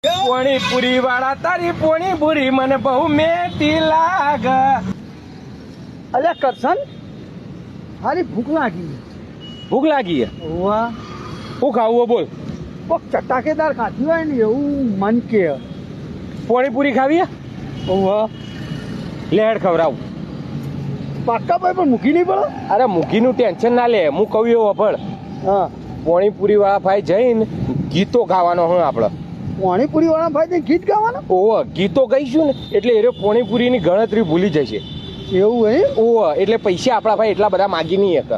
પોણીપુરી વાળા તારી પોણીપુરી મને બહુ મેટી લાગ. અલ્યા કરશન હારી ભૂખ લાગી. ભૂખ લાગી વાહ શું ખાવું બોલ? કોક ચટાકેદાર ખાધી હોય ને એવું મન કે. પોણીપુરી ખાવી વાહ લેડ ખવડાવું. પાક્કા ભાઈ પણ મૂકી નહીં પડે. અરે મૂકીનું ટેન્શન ના લે, હું કહું એવું અભળ. હા પોણીપુરી વાળા ભાઈ જઈને ગીતો ગાવાનો હું આપડે. પાણીપુરી વાળા ભાઈ ગીત ગાવાના. ઓહ ગીતો ગાઈશું ને એટલે એ પોણીપુરીની ગણતરી ભૂલી જશે. એવું હોય. ઓહ એટલે પૈસા આપણા ભાઈ એટલા બધા માગી નહીં એક.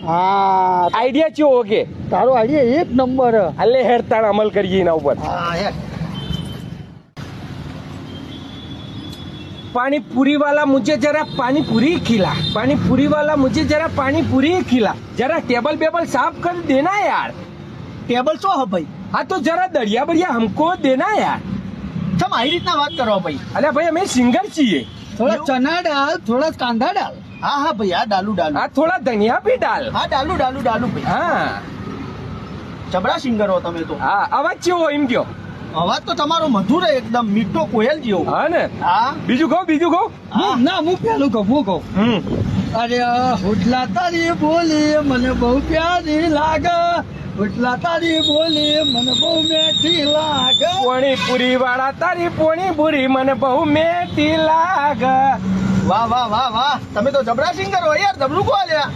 હા આઈડિયા ચેવો ઓકે તારો આઈડિયા એક નંબર. અલે હેડતાણ અમલ કરીએ એના ઉપર. હા યાર पानीपुरी वाला मुझे जरा पानीपुरी खिला. पानीपुरी वाला मुझे जरा पानीपुरी खिला. जरा टेबल बेबल साफ कर देना यार. ટેબલ શું હે ભાઈ? हाँ तो जरा दरिया बढ़िया हमको देना यार. તમે આવી રીતના વાત કરો ભાઈ. अरे भाई हमें सिंगर चाहिए. થોડા ચના ડાલ, થોડા કાંદા ડાલ. હા હા ભાઈ આ ડાલુ ડાલુ. हाँ थोड़ा धनिया भी डाल. હા ડાલુ ડાલુ ડાલુ ભાઈ. हाँ જબરા સિંગર હો તમે તો. हाँ अवाज चेવો એમ કયો. અવાજ તો તમારો મધુર હે, એકદમ મીઠો કોયલ જેવો. હા ને હા બીજું કહું હા. ના હું પેલું કહું. અરે હોટલા તારી બોલી મને બહુ પ્યારી લાગે. હોટલા તારી બોલી મને બહુ મેઠી લાગે. પોણીપુરી વાળા તારી પોણીપુરી મને બહુ મેટી લાગ. વાહ વાહ વાહ વાહ તમે તો જબરા સિંગર હો યાર. જબરું કો લ્યા.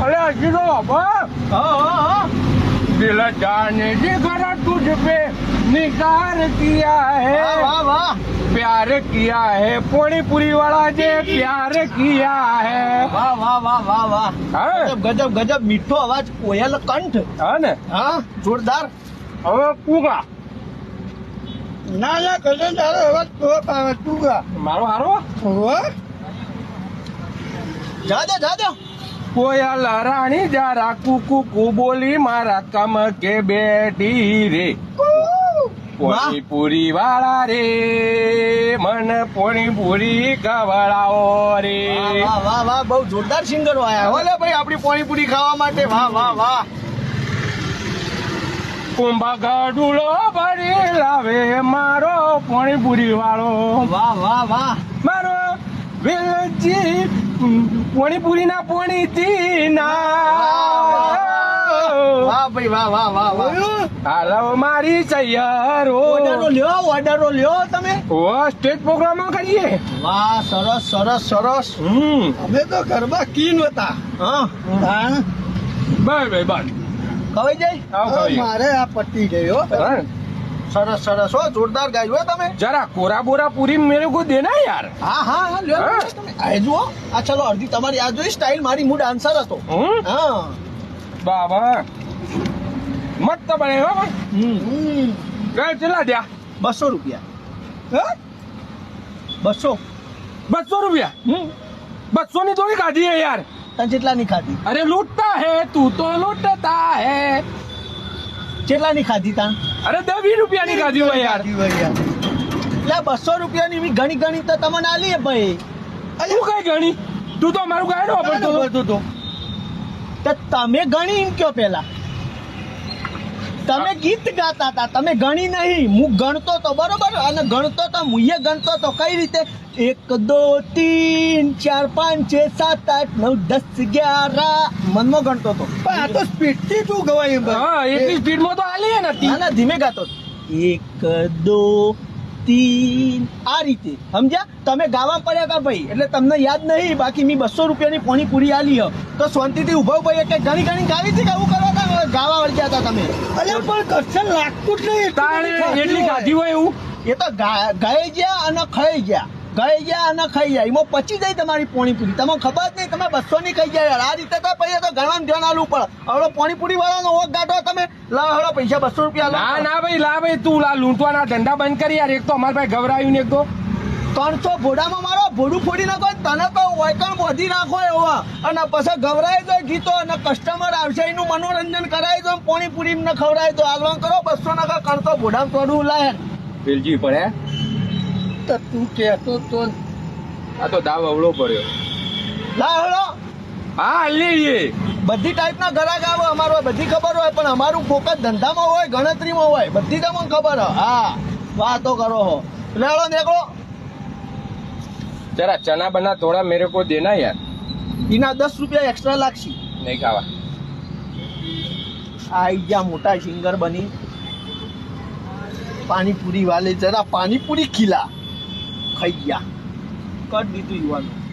અરે હજી તો બાબા હા दिल जाने जिगर तुझ पे निगार किया है. વાહ વાહ प्यार किया है पोनीपुरी वाला जे प्यार किया है. વાહ વાહ વાહ વાહ વાહ હા ગજબ ગજબ મીઠો અવાજ કોયલ કંઠ. હા ને હા જોરદાર. હવે પૂગા ના ના કજન તારો અવાજ તું ગા. મારો હારો જા દે કોयल રાણી જરા કુકુ કુ બોલી મારા કમ કે બેટી રે. પોણીપુરી વાળા રે મન પોણીપુરી ખવડાવો રે. વાહ વાહ વાહ બહુ જોરદાર સિંગરો આયા હો લે ભાઈ આપણી પાણીપુરી ખાવા માટે. વાહ વાહ વાહ કુંભા ગઢુલો ભરી લાવે મારો પોણીપુરી વાળો. વાહ વાહ વાહ મારો વેલજી પોણીપુરી ના પોણીથી ના. વાહ ભાઈ વાહ વાહ વાહ વાહ. હાલો મારી સૈયરો ઓર્ડરો લ્યો તમે. ઓ સ્ટેજ પ્રોગ્રામમાં કરીએ. વાહ સરસ સરસ સરસ. અમે તો ઘરમાં કીન હતા. હા બાય બાય ખવાઈ જાય. આવ ખવાઈ જાય. મારે આ પટ્ટી ગયો. સરસ સરસ હો જોરદાર ગાયું હો તમે. જરા કોરા બોરા પૂરી મેરે કો દેના યાર. હા હા હા લ્યો હા. તમે આ જુઓ. આ ચલો અડધી તમારી આ જોઈ સ્ટાઇલ મારી હું ડાન્સર હતો. હા બાબા મસ્ત બને હો પણ. ગઈ ચલા દ્યા 200 રૂપિયા. હા 200 રૂપિયા 200 ની થોડી કાઢી હે યાર. તને જેટલાની ખાધી. અરે લૂટતા હે તું તો લૂટતા હે. જેટલાની ખાધી તાન. અરે 20 રૂપિયાની કાઢી હોય યાર. એટલે 200 રૂપિયાની બી ઘણી ઘણી તો તમને આલી હે ભાઈ. તું કઈ ગણી? તું તો અમારું ગાયડો વાપરતો હતો. તો તમે ગણી એમ કયો પેલા. તમે ગીત ગાતા હતા તમે ગણી નહીં. હું ગણતો તો બરોબર અને ગણતો તો મુએ ગણતો તો કઈ રીતે 1 2 3 4 5 6 7 8 9 10 11 મનમાં ગણતો તો. પણ આ તો સ્પીડ થી તું ગવાય. હા એટલી સ્પીડમાં તો આલી હે નથી. ના ધીમે ગાતો 1 2 3 આ રીતે સમજ્યા. તમે ગાવા પડ્યા કા ભાઈ એટલે તમને યાદ નહીં. બાકી મેં 200 રૂપિયાની પાણીપુરી આલી હ તો શાંતિથી ઉભા ભાઈ એટલે ઘણી ઘણી ગાવી હતી કે આવું કરવા હતા ગાવા વળગ્યા હતા તમે. અરે પણ કશું લાગતું જ નહીં. તાણે એટલી કાઢી હોય એવું. એ તો ગાઈ ગયા અને ખાઈ ગયા. ગાઈ ગયા અને ખાઈ ગયા એમાં પચી જાય તમારી પાણીપુરી. તમને ખબર જ નહીં તમે 200 ની ખાઈ ગયા યાર. આ રીતે તો પછી તો ગણવાનું ધ્યાન આલવું પડે. હવે પાણીપુરી વાળાનો ઓગ ગાઢો તમે લાવ હળો પૈસા 200 રૂપિયા ના ના ભાઈ લા ભાઈ તું લા લૂંટવાના ધંધા બંધ કરી યાર. એક તો અમારા ભાઈ ગવરાયું ને એક તો 300 ભોડામાં મારો ભોડું ફોડી નાખો. તને તો વાયકણ બોધી રાખો એવા અને પછી ગવરાઈ દો ગીતો અને કસ્ટમર આવશે એનું મનોરંજન કરાવી દો. પાણીપુરી ને ખવડાવી દો. આલવાન કરો 200 ના કરતો ભોડામાં થોડું લાય વેલજી પડે. તો તું કહેતો તો આ તો દાવ અવળો પડ્યો. લા હળો હા લઈએ બધી ટાઈપના ગ્રાહક આવે અમારો બધી ખબર હોય પણ અમારું ફોકસ ધંધામાં હોય ગણતરીમાં હોય બધી તમને ખબર હોય. હા વાતો કરો હો લેડો નીકળો जरा चना बना थोड़ा मेरे को देना यार એના 10 રૂપિયા એક્સ્ટ્રા લાગશે नहीं खावा આઈ ગયા મોટા સિંગર બની પાણીપુરી વાલે જરા પાણીપુરી ખીલા ખાઈ ગયા કર દીધું યુવાનું